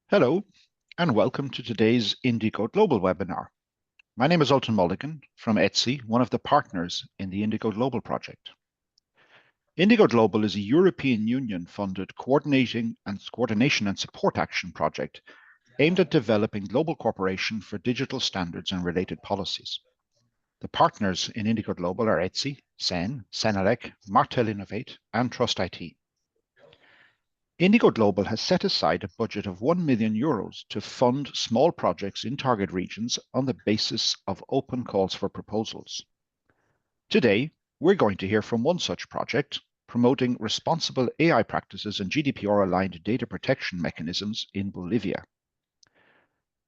Hello, and welcome to today's InDiCo-Global webinar. My name is Alton Mulligan from Etsy, one of the partners in the InDiCo-Global project. InDiCo-Global is a European Union-funded coordination and support action project aimed at developing global cooperation for digital standards and related policies. The partners in InDiCo-Global are Etsy, Sen, Senelec, Martel Innovate, and Trust IT. InDiCo-Global has set aside a budget of €1 million to fund small projects in target regions on the basis of open calls for proposals. Today, we're going to hear from one such project promoting responsible AI practices and GDPR-aligned data protection mechanisms in Bolivia.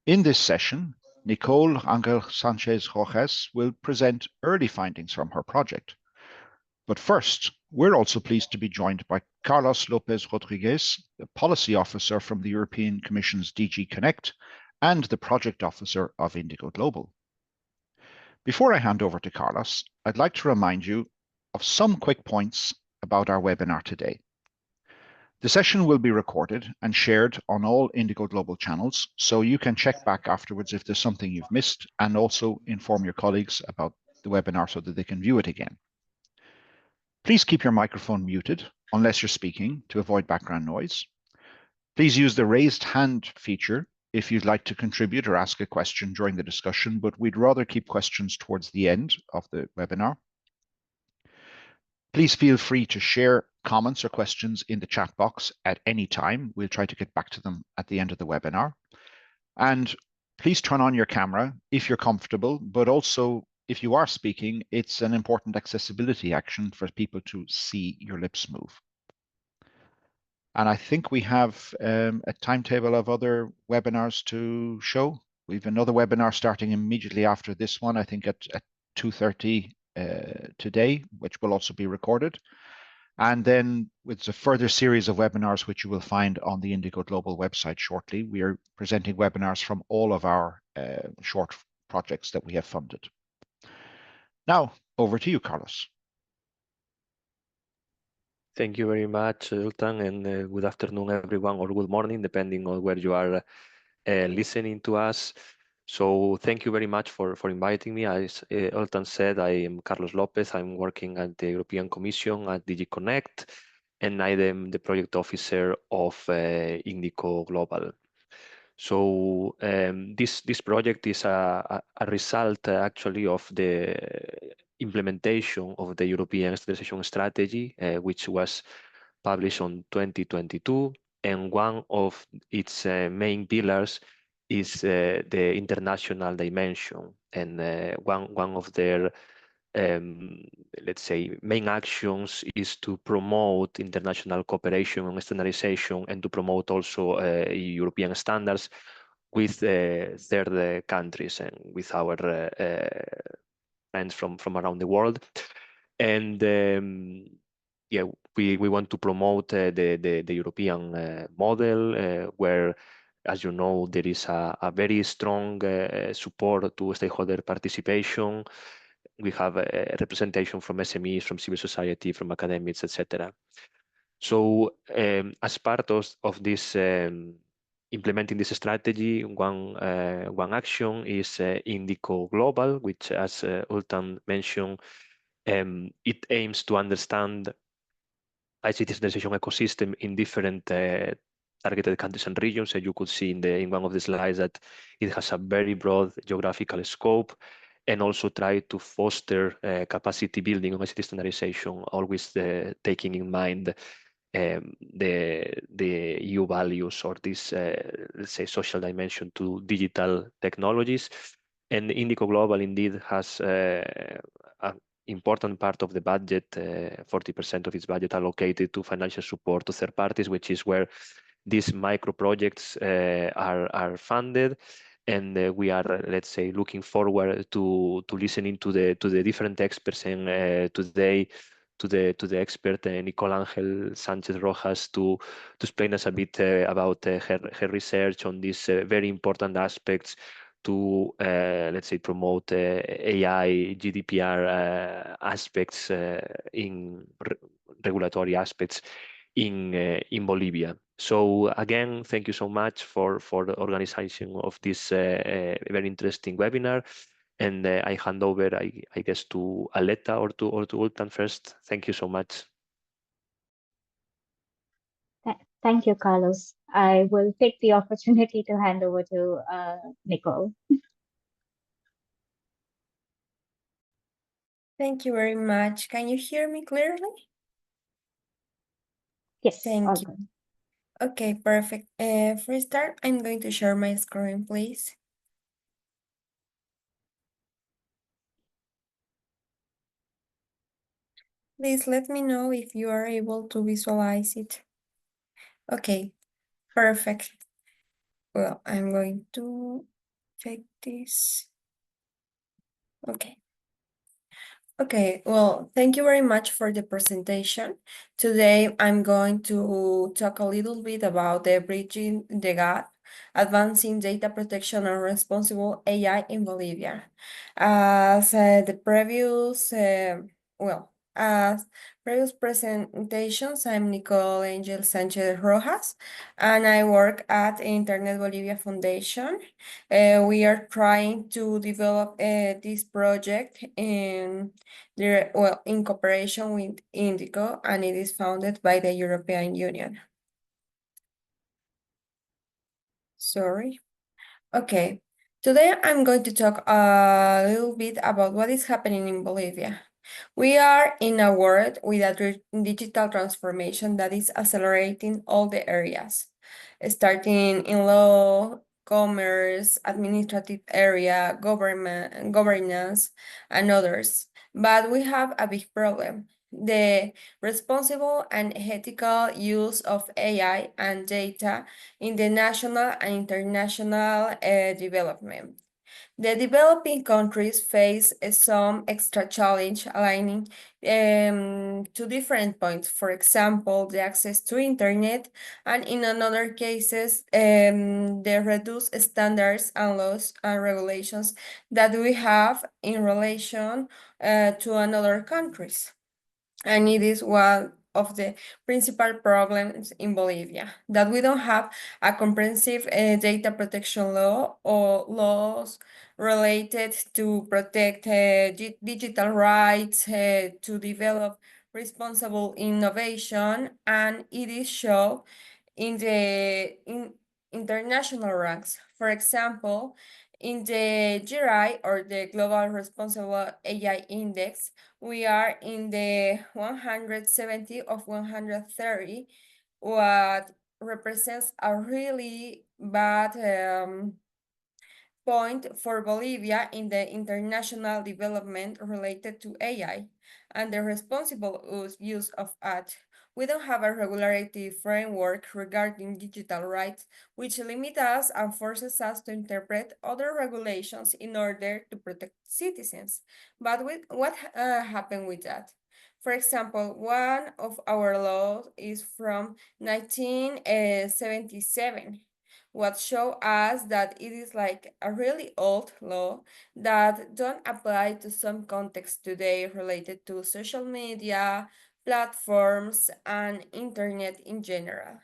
In this session, Nicole Angel Sanchez Rojas will present early findings from her project. But first, we're also pleased to be joined by Carlos Lopez Rodriguez, the Policy Officer from the European Commission's DG Connect and the Project Officer of InDiCo-Global. Before I hand over to Carlos, I'd like to remind you of some quick points about our webinar today. The session will be recorded and shared on all InDiCo-Global channels, so you can check back afterwards if there's something you've missed, and also inform your colleagues about the webinar so that they can view it again. Please keep your microphone muted unless you're speaking to avoid background noise. Please use the raised hand feature if you'd like to contribute or ask a question during the discussion, but we'd rather keep questions towards the end of the webinar. Please feel free to share comments or questions in the chat box at any time. We'll try to get back to them at the end of the webinar. And please turn on your camera if you're comfortable, but also if you are speaking, it's an important accessibility action for people to see your lips move. And I think we have a timetable of other webinars to show. We have another webinar starting immediately after this one, I think at 2:30 today, which will also be recorded. And then it's a further series of webinars which you will find on the InDiCo-Global website shortly. We are presenting webinars from all of our short projects that we have funded. Now, over to you, Carlos. Thank you very much, Alton, and good afternoon, everyone, or good morning, depending on where you are listening to us. So thank you very much for inviting me. As Alton said, I am Carlos Lopez. I'm working at the European Commission at DG Connect, and I am the project officer of InDiCo-Global. So this project is a result actually of the implementation of the European Standardization Strategy, which was published on 2022, and one of its main pillars is the international dimension, and one of their let's say main actions is to promote international cooperation and standardization, and to promote also European standards with third countries and with our friends from around the world. And yeah, we want to promote the European model, where, as you know, there is a very strong support to stakeholder participation. We have a representation from SMEs, from civil society, from academics, etc. So as part of this implementing this strategy, one action is InDiCo-Global, which, as Alton mentioned, it aims to understand ICT standardization ecosystem in different targeted countries and regions. So you could see in one of the slides that it has a very broad geographical scope, and also try to foster capacity building on ICT standardization, always taking in mind the EU values, or this, let's say, social dimension to digital technologies. And InDiCo-Global indeed has an important part of the budget, 40% of its budget, allocated to financial support to third parties, which is where these micro projects are funded. And we are, let's say, looking forward to listening to the different experts, and today to the expert Nicole Angel Sanchez Rojas to explain us a bit about her research on these very important aspects to, let's say, promote AI, GDPR aspects in regulatory aspects in Bolivia. So again, thank you so much for the organization of this very interesting webinar. And I hand over, I guess, to Aleta or to Ultan first. Thank you so much. Thank you, Carlos. I will take the opportunity to hand over to Nicole. Thank you very much. Can you hear me clearly? Yes, Thank all you. good. Okay, perfect. For start, I'm going to share my screen, please. Please let me know if you are able to visualize it. Okay, perfect. Well, I'm going to check this. Okay. Okay, well, thank you very much for the presentation. Today, I'm going to talk a little bit about the bridging the gap, advancing data protection and responsible AI in Bolivia. As the previous, as previous presentations, I'm Nicole Angel Sanchez Rojas, and I work at Internet Bolivia Foundation. We are trying to develop this project in cooperation with InDiCo, and it is founded by the European Union. Sorry. Okay. Today I'm going to talk a little bit about what is happening in Bolivia. We are in a world with a digital transformation that is accelerating all the areas, starting in law, commerce, administrative area, governance, and others. But we have a big problem. The responsible and ethical use of AI and data in the national and international development. The developing countries face some extra challenge aligning to different points. For example, the access to internet, and in another cases, the reduced standards and laws and regulations that we have in relation to another countries. And it is one of the principal problems in Bolivia, that we don't have a comprehensive data protection law or laws related to protect digital rights, to develop responsible innovation, and it is shown in the international ranks. For example, in the GRI, or the Global Responsible AI Index, we are in the 170 of 130, what represents a really bad point for Bolivia in the international development related to AI and the responsible use of it. We don't have a regulatory framework regarding digital rights, which limits us and forces us to interpret other regulations in order to protect citizens. But what happened with that? For example, one of our laws is from 1977, what show us that it is like a really old law that don't apply to some context today related to social media, platforms, and internet in general.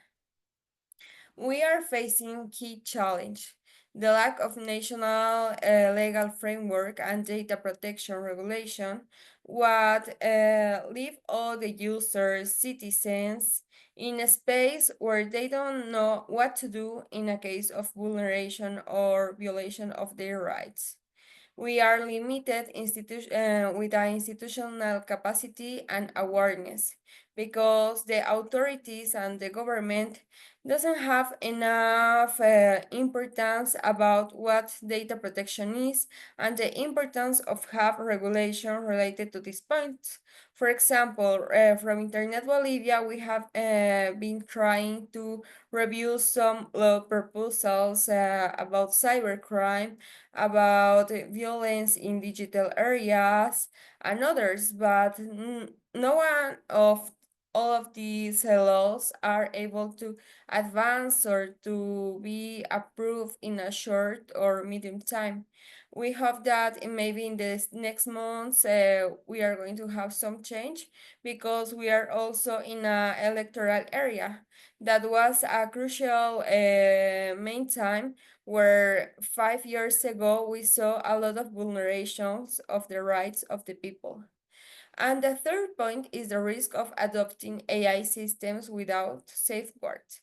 We are facing key challenge, the lack of national legal framework and data protection regulation, what leave all the users, citizens, in a space where they don't know what to do in a case of vulneration or violation of their rights. We are limited with our institutional capacity and awareness because the authorities and the government doesn't have enough importance about what data protection is and the importance of have regulation related to this point. For example, from Internet Bolivia, we have been trying to review some law proposals about cybercrime, about violence in digital areas, and others, but no one of all of these laws are able to advance or to be approved in a short or medium time. We hope that maybe in the next months we are going to have some change, because we are also in an electoral area. That was a crucial main time where 5 years ago we saw a lot of vulnerations of the rights of the people. And the third point is the risk of adopting AI systems without safeguards,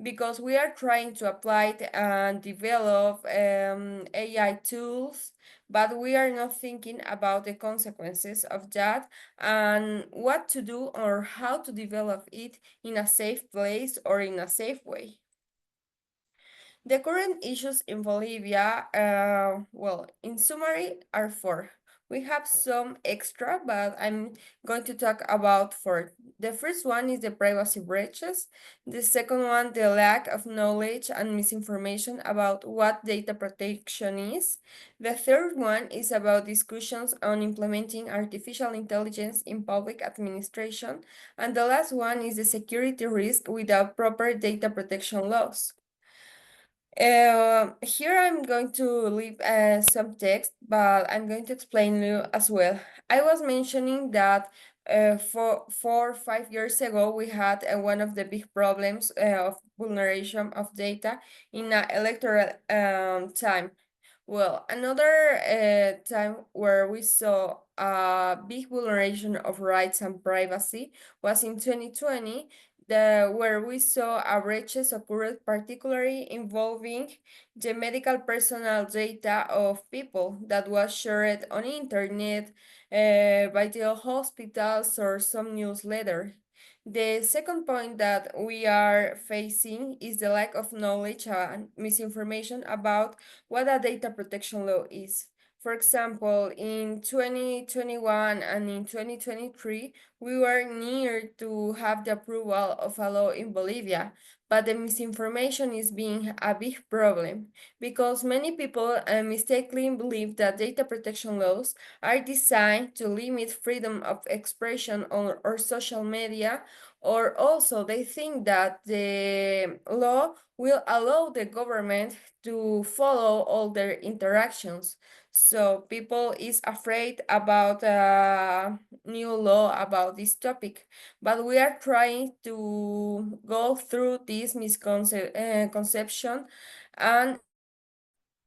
because we are trying to apply and develop AI tools, but we are not thinking about the consequences of that and what to do or how to develop it in a safe place or in a safe way. The current issues in Bolivia, well, in summary, are four. We have some extra, but I'm going to talk about four. The first one is the privacy breaches. The second one, the lack of knowledge and misinformation about what data protection is. The third one is about discussions on implementing artificial intelligence in public administration. And the last one is the security risk without proper data protection laws. Here I'm going to leave some text, but I'm going to explain you as well. I was mentioning that 4 or 5 years ago, we had one of the big problems of vulneration of data in an electoral time. Well, another time where we saw a big vulneration of rights and privacy was in 2020, where we saw a breaches occurred, particularly involving the medical personal data of people that was shared on internet by the hospitals or some newsletter. The second point that we are facing is the lack of knowledge and misinformation about what a data protection law is. For example, in 2021 and in 2023, we were near to have the approval of a law in Bolivia, but the misinformation is being a big problem, because many people mistakenly believe that data protection laws are designed to limit freedom of expression on or social media, or also they think that the law will allow the government to follow all their interactions. So people is afraid about a new law about this topic, but we are trying to go through this misconception and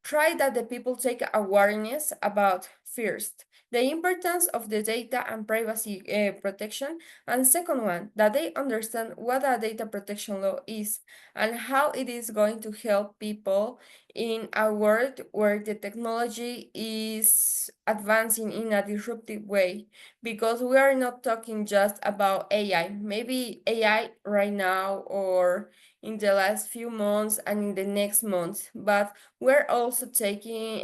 try that the people take awareness about, first, the importance of the data and privacy protection, and second one, that they understand what a data protection law is and how it is going to help people in a world where the technology is advancing in a disruptive way, because we are not talking just about AI. Maybe AI right now or in the last few months and in the next months, but we're also thinking,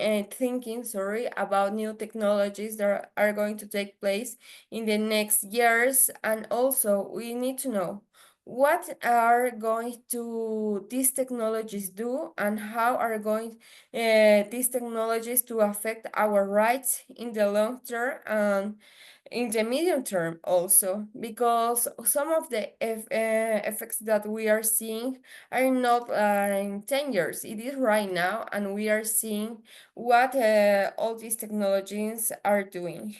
about new technologies that are going to take place in the next years, and also we need to know what are going to these technologies do and how are going these technologies to affect our rights in the long term and in the medium term also, because some of the effects that we are seeing are not in 10 years. It is right now, and we are seeing what all these technologies are doing.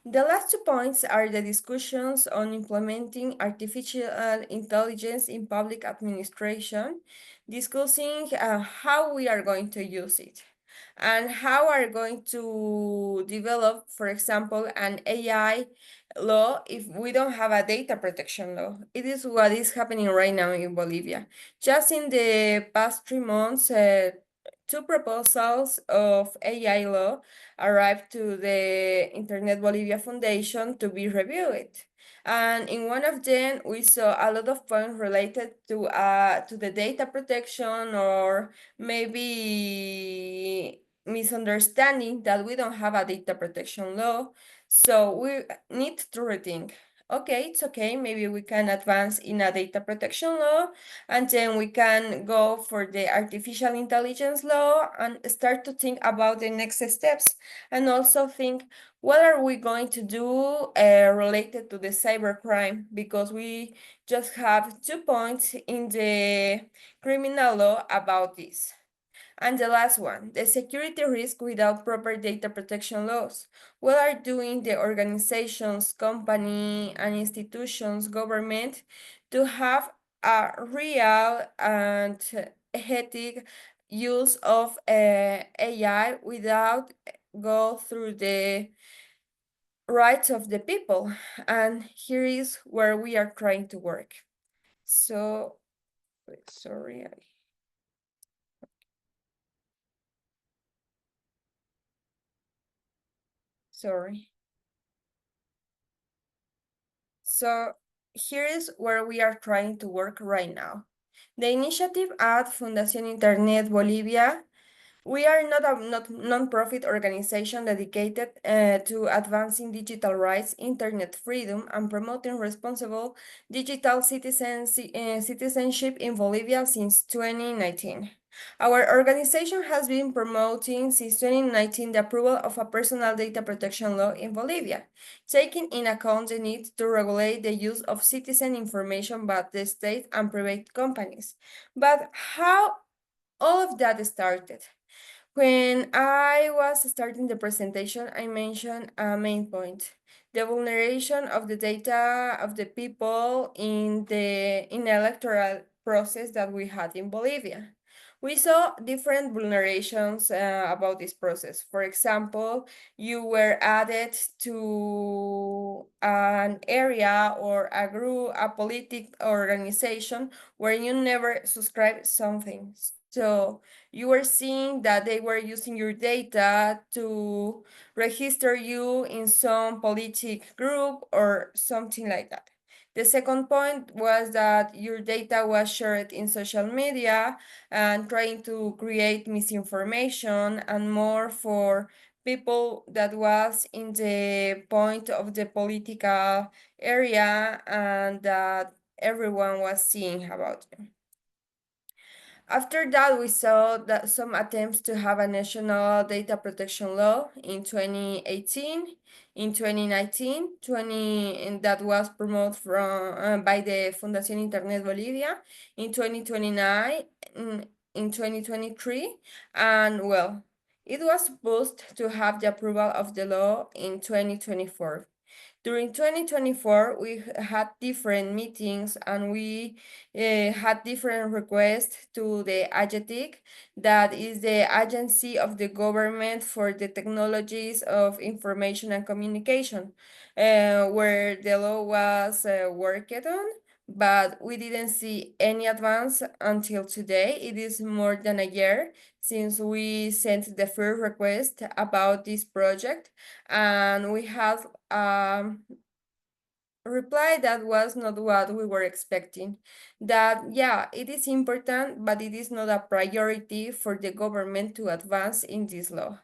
The last 2 points are the discussions on implementing artificial intelligence in public administration, discussing how we are going to use it and how are going to develop, for example, an AI law if we don't have a data protection law. It is what is happening right now in Bolivia. Just in the past 3 months, 2 proposals of AI law arrived to the Internet Bolivia Foundation to be reviewed. And in one of them, we saw a lot of points related to the data protection, or maybe misunderstanding that we don't have a data protection law. So we need to rethink. Okay, it's okay. Maybe we can advance in a data protection law, and then we can go for the artificial intelligence law and start to think about the next steps, and also think what are we going to do related to the cybercrime, because we just have 2 points in the criminal law about this. And the last one, the security risk without proper data protection laws. What are doing the organizations, company, and institutions, government to have a real and ethic use of AI without go through the rights of the people? And here is where we are trying to work. So, sorry. Sorry. So here is where we are trying to work right now. The initiative at Fundación Internet Bolivia. We are not a non-profit organization dedicated to advancing digital rights, internet freedom, and promoting responsible digital citizenship in Bolivia since 2019. Our organization has been promoting since 2019 the approval of a personal data protection law in Bolivia, taking in account the need to regulate the use of citizen information by the state and private companies. But how all of that started? When I was starting the presentation, I mentioned a main point, the vulneration of the data of the people in the electoral process that we had in Bolivia. We saw different vulnerations about this process. For example, you were added to an area or a group, a political organization where you never subscribed something. So you were seeing that they were using your data to register you in some political group or something like that. The second point was that your data was shared in social media and trying to create misinformation and more for people that was in the point of the political area and that everyone was seeing about it. After that, we saw that some attempts to have a national data protection law in 2018, in 2019, and that was promoted from by the Fundación Internet Bolivia in 2029, in 2023, and well, it was supposed to have the approval of the law in 2024. During 2024, we had different meetings and we had different requests to the AGETIC, that is the Agency of the Government for the Technologies of Information and Communication, where the law was worked on, but we didn't see any advance until today. It is more than a year since we sent the first request about this project, and we have reply that was not what we were expecting. That, yeah, it is important, but it is not a priority for the government to advance in this law.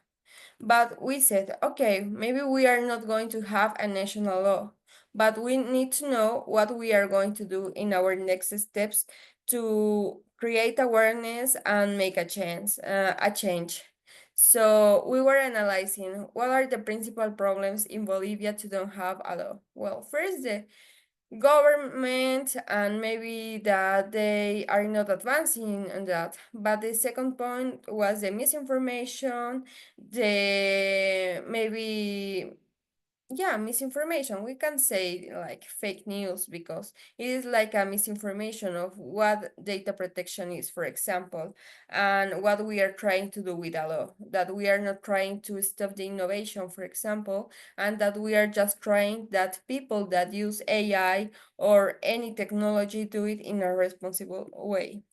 But we said, okay, maybe we are not going to have a national law, but we need to know what we are going to do in our next steps to create awareness and make a change. So we were analyzing what are the principal problems in Bolivia to don't have a law. Well, first, the government and maybe that they are not advancing on that. But the second point was the misinformation, the maybe, yeah, misinformation. We can say like fake news because it is like a misinformation of what data protection is, for example, and what we are trying to do with a law, that we are not trying to stop the innovation, for example, and that we are just trying that people that use AI or any technology do it in a responsible way.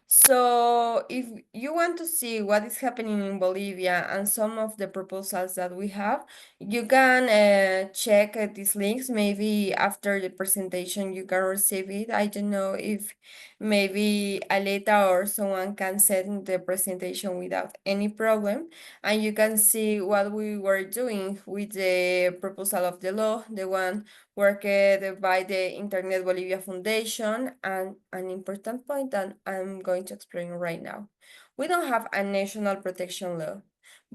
So if you want to see what is happening in Bolivia and some of the proposals that we have, you can check these links. Maybe after the presentation you can receive it. I don't know if maybe Aleta or someone can send the presentation without any problem. And you can see what we were doing with the proposal of the law, the one worked by the Internet Bolivia Foundation, and an important point that I'm going to explain right now. We don't have a national protection law,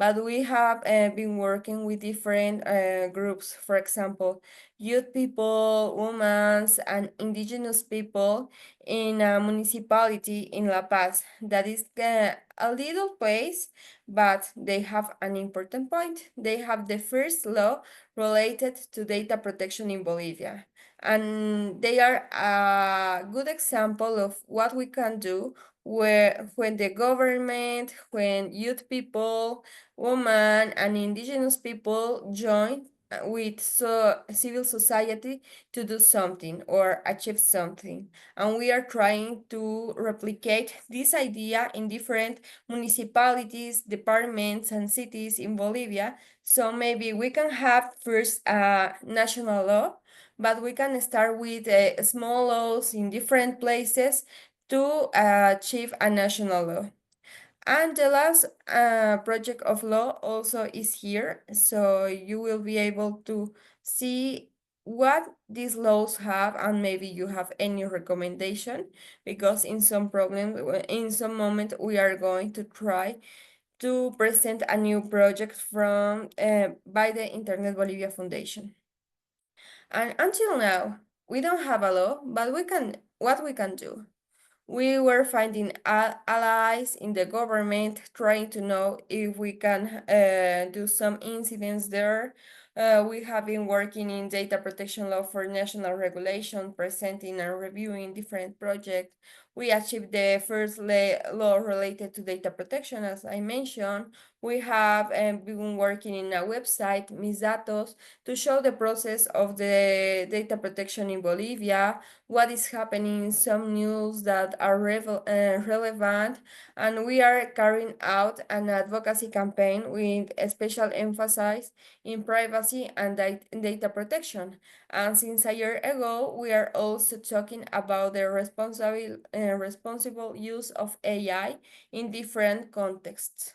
but we have been working with different groups. For example, youth people, women, and indigenous people in a municipality in La Paz. That is a little place, but they have an important point. They have the first law related to data protection in Bolivia. And they are a good example of what we can do when the government, when youth people, women, and indigenous people join with civil society to do something or achieve something. And we are trying to replicate this idea in different municipalities, departments, and cities in Bolivia. So maybe we can have first a national law, but we can start with small laws in different places to achieve a national law. And the last project of law also is here, so you will be able to see what these laws have, and maybe you have any recommendation, because in some moment we are going to try to present a new project from by the Internet Bolivia Foundation. And until now, we don't have a law, but what we can do. We were finding allies in the government, trying to know if we can do some incidents there. We have been working in data protection law for national regulation, presenting and reviewing different projects. We achieved the first law related to data protection, as I mentioned. We have been working in a website, Mis Datos, to show the process of the data protection in Bolivia, what is happening, some news that are relevant, and we are carrying out an advocacy campaign with a special emphasis in privacy and data protection. And since a year ago, we are also talking about the responsible use of AI in different contexts.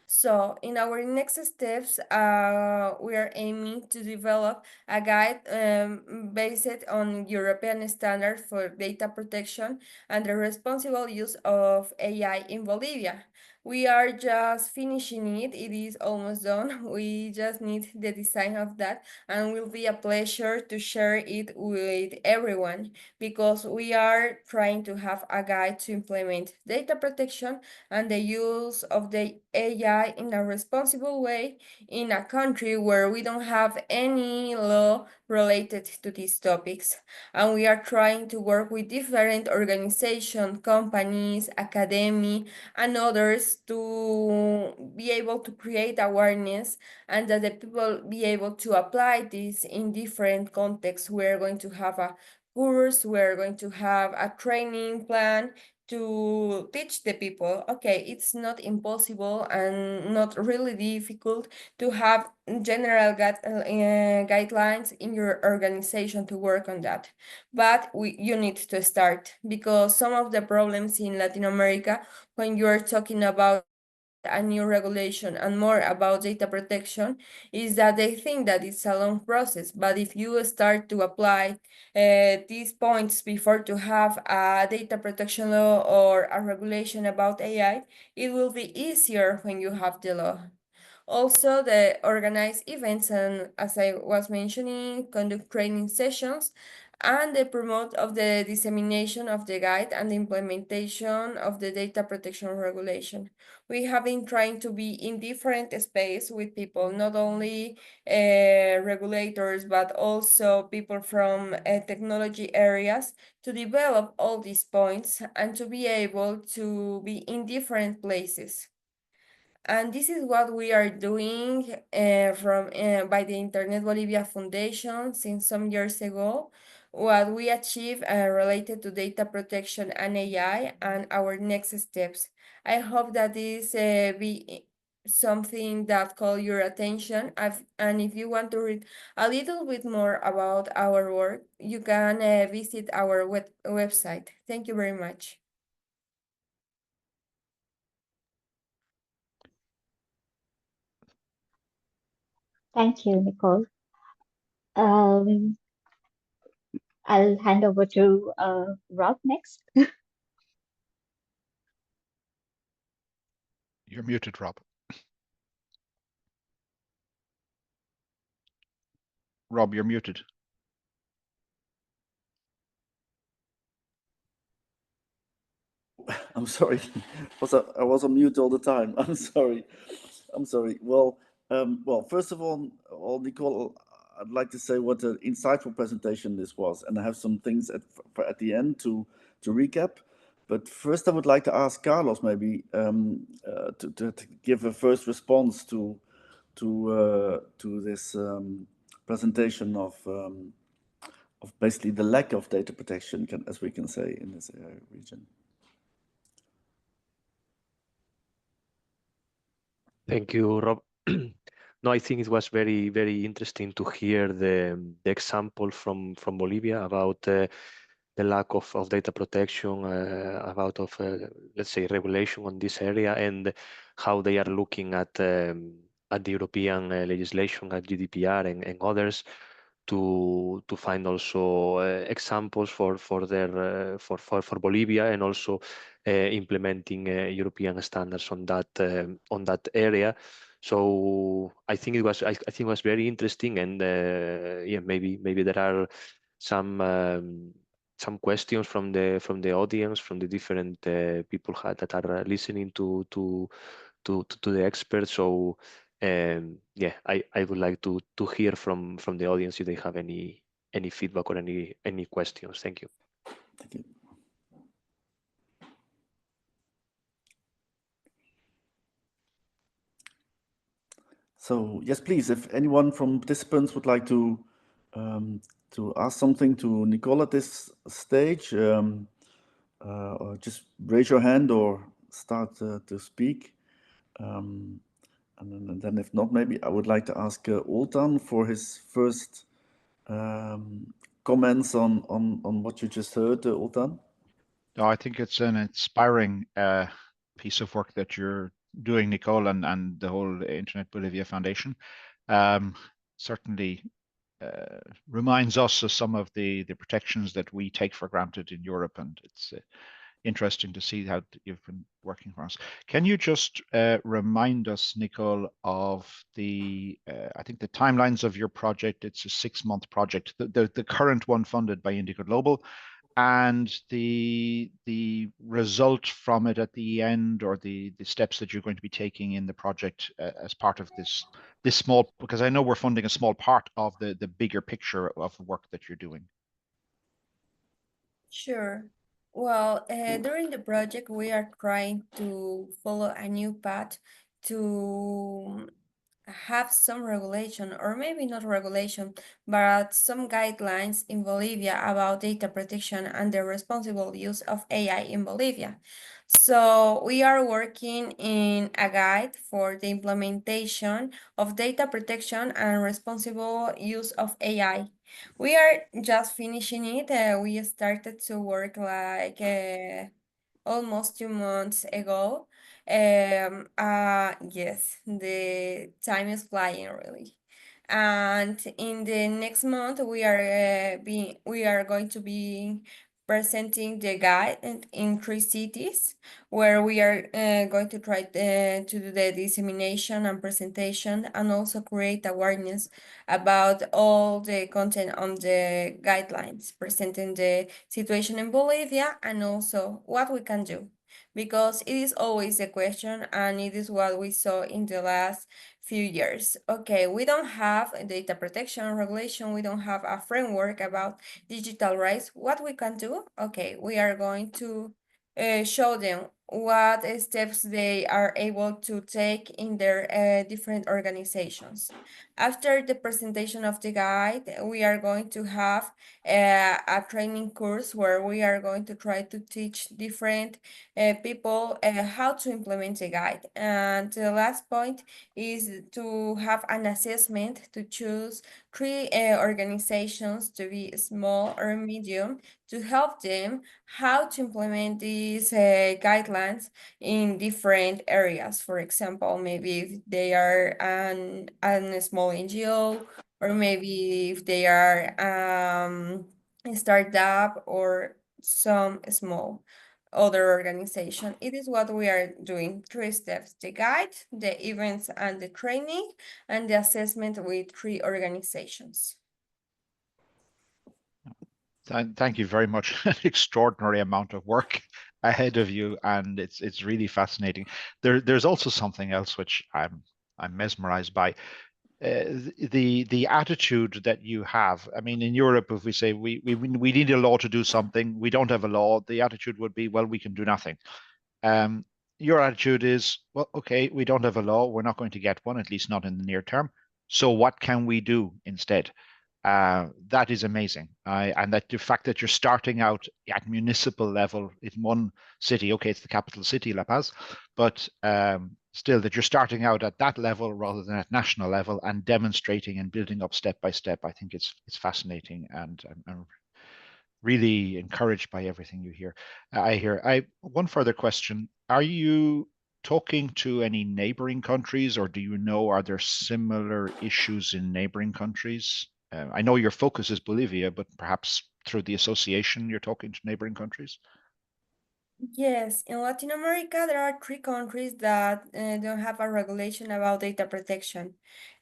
So in our next steps, we are aiming to develop a guide based on European standards for data protection and the responsible use of AI in Bolivia. We are just finishing it. It is almost done. We just need the design of that, and will be a pleasure to share it with everyone, because we are trying to have a guide to implement data protection and the use of the AI in a responsible way in a country where we don't have any law related to these topics. And we are trying to work with different organizations, companies, academy, and others to be able to create awareness, and that the people be able to apply this in different contexts. We're going to have a course, we're going to have a training plan to teach the people, okay, it's not impossible and not really difficult to have general guidelines in your organization to work on that. But you need to start, because some of the problems in Latin America, when you are talking about a new regulation and more about data protection, is that they think that it's a long process. But if you start to apply these points before to have a data protection law or a regulation about AI, it will be easier when you have the law. Also, they organize events and, as I was mentioning, conduct training sessions, and they promote of the dissemination of the guide and the implementation of the data protection regulation. We have been trying to be in different space with people, not only regulators, but also people from technology areas, to develop all these points and to be able to be in different places. And this is what we are doing by the Internet Bolivia Foundation since some years ago. What we achieve related to data protection and AI, and our next steps. I hope that this be something that call your attention. And if you want to read a little bit more about our work, you can visit our website. Thank you very much. Thank you, Nicole. Um, I'll hand over to Rob next. You're muted, Rob. Rob, you're muted. I'm sorry. I was on mute all the time. I'm sorry. Well, first of all, Nicole, I'd like to say what an insightful presentation this was, and I have some things at the end to recap. But first, I would like to ask Carlos maybe to give a first response to this presentation of basically the lack of data protection, as we can say, in this region. Thank you, Rob. No, I think it was very, very interesting to hear the example from Bolivia about the lack of data protection, about let's say regulation on this area, and how they are looking at the European legislation, at GDPR and others, to find also examples for their for Bolivia, and also implementing European standards on that area. So I think it was very interesting, and yeah, maybe there are some questions from the audience, from the different people that are listening to the experts. So yeah, I would like to hear from the audience if they have any feedback or any questions. Thank you. Thank you. So yes, please, if anyone from participants would like to ask something to Nicole at this stage, or just raise your hand or start to speak. And then if not, maybe I would like to ask Oltan for his first comments on what you just heard, Oltan. No, I think it's an inspiring piece of work that you're doing, Nicole, and the whole Internet Bolivia Foundation. Certainly reminds us of some of the protections that we take for granted in Europe, and it's interesting to see how you've been working for us. Can you just remind us, Nicole, of the I think the timelines of your project? It's a 6-month project, the current one funded by InDiCo-Global, and the result from it at the end, or the steps that you're going to be taking in the project as part of this small, because I know we're funding a small part of the bigger picture of the work that you're doing. Sure. Well, during the project, we are trying to follow a new path to have some regulation, or maybe not regulation, but some guidelines in Bolivia about data protection and the responsible use of AI in Bolivia. So we are working in a guide for the implementation of data protection and responsible use of AI. We are just finishing it. We started to work like almost 2 months ago. Yes, the time is flying really. And in the next month, we are going to be presenting the guide in 3 cities, where we are going to try to do the dissemination and presentation, and also create awareness about all the content on the guidelines, presenting the situation in Bolivia and also what we can do. Because it is always a question, and it is what we saw in the last few years. Okay, we don't have a data protection regulation, we don't have a framework about digital rights. What we can do? Okay, we are going to show them what steps they are able to take in their different organizations. After the presentation of the guide, we are going to have a training course where we are going to try to teach different people how to implement the guide. And the last point is to have an assessment to choose 3 organizations, to be small or medium, to help them how to implement these guidelines in different areas. For example, maybe if they are a small NGO, or maybe if they are a startup or some small other organization. It is what we are doing. 3 steps: the guide, the events and the training, and the assessment with 3 organizations. Thank you very much. An extraordinary amount of work ahead of you, and it's really fascinating. There's also something else which I'm mesmerized by. The attitude that you have. I mean, in Europe, if we say we need a law to do something, we don't have a law, the attitude would be, well, we can do nothing. Your attitude is, well, okay, we don't have a law, we're not going to get one, at least not in the near term. So what can we do instead? That is amazing. And that the fact that you're starting out at municipal level in one city, okay, it's the capital city, La Paz, but still that you're starting out at that level rather than at national level and demonstrating and building up step by step, I think it's fascinating, and I'm really encouraged by everything you hear. I hear. One further question: are you talking to any neighboring countries, or do you know, are there similar issues in neighboring countries? I know your focus is Bolivia, but perhaps through the association you're talking to neighboring countries? Yes, in Latin America, there are 3 countries that don't have a regulation about data protection.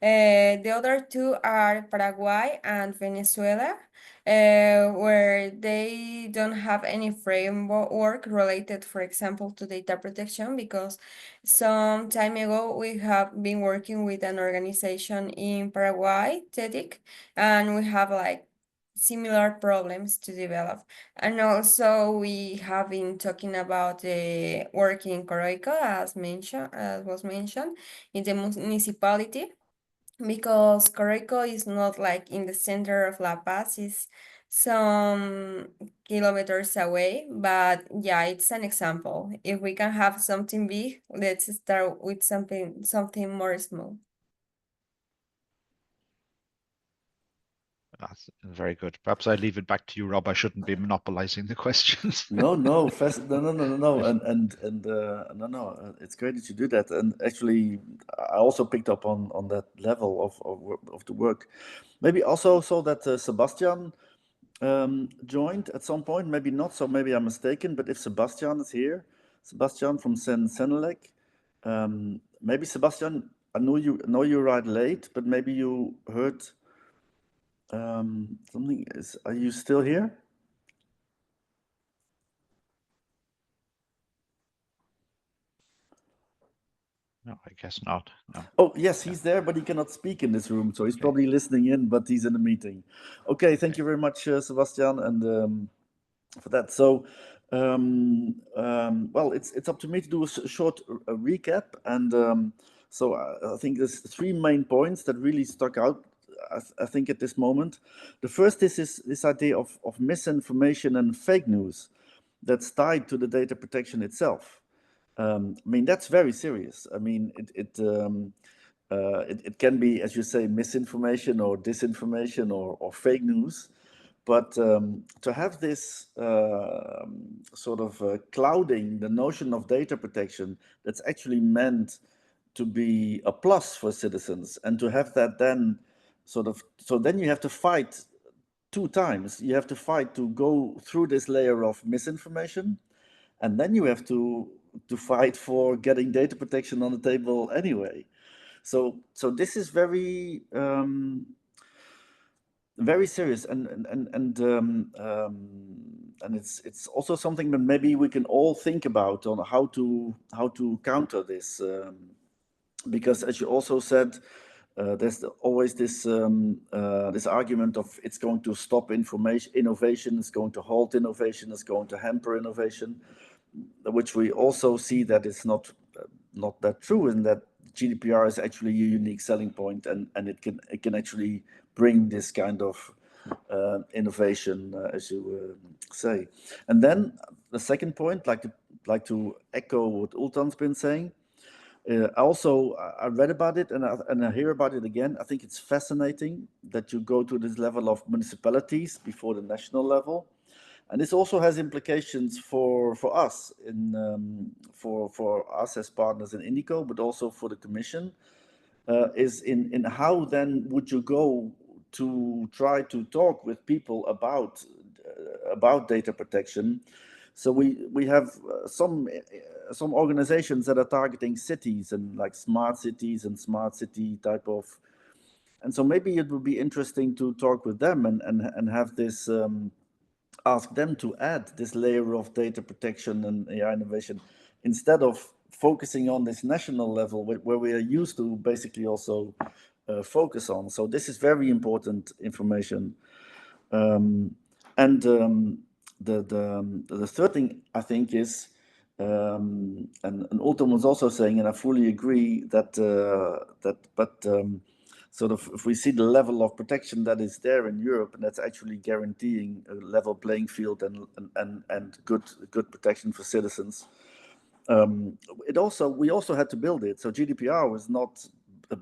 The other 2 are Paraguay and Venezuela, where they don't have any framework related, for example, to data protection, because some time ago we have been working with an organization in Paraguay, TEDIC, and we have like similar problems to develop. And also we have been talking about the work in Coroico, as was mentioned, in the municipality, because Coroico is not like in the center of La Paz, it's some kilometers away. But yeah, it's an example. If we can have something big, let's start with something more small. That's very good. Perhaps I leave it back to you, Rob. I shouldn't be monopolizing the questions. No, no, no, it's great that you do that. And actually, I also picked up on that level of the work. Maybe also so that Sebastian joined at some point. Maybe not. So maybe I'm mistaken. But if Sebastian is here, Sebastian from Senelec, maybe Sebastian, I know you arrived late, but maybe you heard something. Are you still here? No, I guess not. No. Oh, yes, he's there, but he cannot speak in this room. So he's probably listening in, but he's in a meeting. Okay, thank you very much, Sebastian, and for that. So, well, it's up to me to do a short recap. And so I think there's 3 main points that really stuck out, I think, at this moment. The first is this idea of misinformation and fake news that's tied to the data protection itself. I mean, that's very serious. I mean, it can be, as you say, misinformation or disinformation or fake news. But to have this sort of clouding the notion of data protection that's actually meant to be a plus for citizens, and to have that then sort of, so then you have to fight 2 times. You have to fight to go through this layer of misinformation, and then you have to fight for getting data protection on the table anyway. So this is very very serious, and it's also something that maybe we can all think about on how to counter this, because as you also said, there's always this argument of it's going to stop innovation, it's going to halt innovation, it's going to hamper innovation, which we also see that it's not that true, and that GDPR is actually a unique selling point, and it can actually bring this kind of innovation, as you say. And then the second point, like to echo what Ultan's been saying. I read about it, and I hear about it again. I think it's fascinating that you go to this level of municipalities before the national level. And this also has implications for us, for us as partners in InDiCo, but also for the Commission, is in how then would you go to try to talk with people about data protection. So we have some organizations that are targeting cities, and like smart cities and smart city type of, and so maybe it would be interesting to talk with them and have this ask them to add this layer of data protection and AI innovation instead of focusing on this national level where we are used to basically also focus on. So this is very important information. The third thing I think is, and Ulton was also saying, and I fully agree that sort of if we see the level of protection that is there in Europe, and that's actually guaranteeing a level playing field and good protection for citizens. We also had to build it. So GDPR was not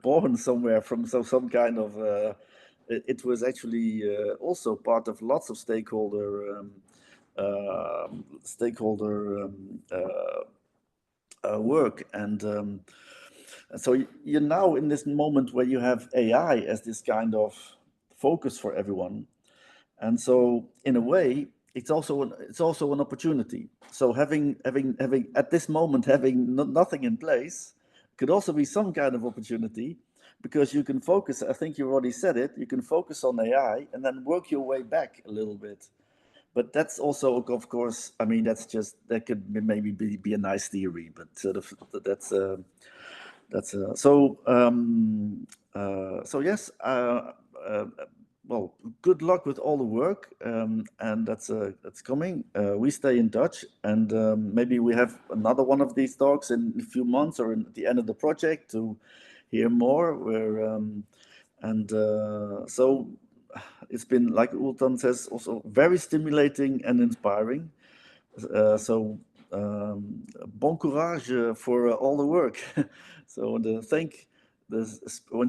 born somewhere from some kind of. It was actually also part of lots of stakeholder work, and so you're now in this moment where you have AI as this kind of focus for everyone, and so in a way it's also an opportunity. So having at this moment having nothing in place could also be some kind of opportunity, because you can focus. I think you already said it. You can focus on AI and then work your way back a little bit. But that's also, of course, I mean, that could maybe be a nice theory, but sort of so yes. Well, good luck with all the work, and that's coming. We stay in touch, and maybe we have another one of these talks in a few months or at the end of the project to hear more. So it's been, like Ultan says, also very stimulating and inspiring. Bon courage for all the work. So I want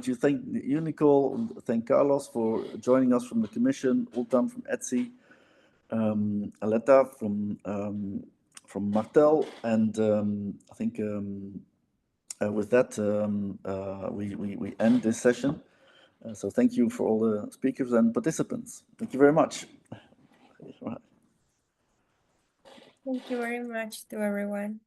to thank you, Nicole, thank Carlos for joining us from the Commission, Ultan from ETSI, Aletta from Martel, and I think with that we end this session. So thank you for all the speakers and participants. Thank you very much. Thank you very much to everyone.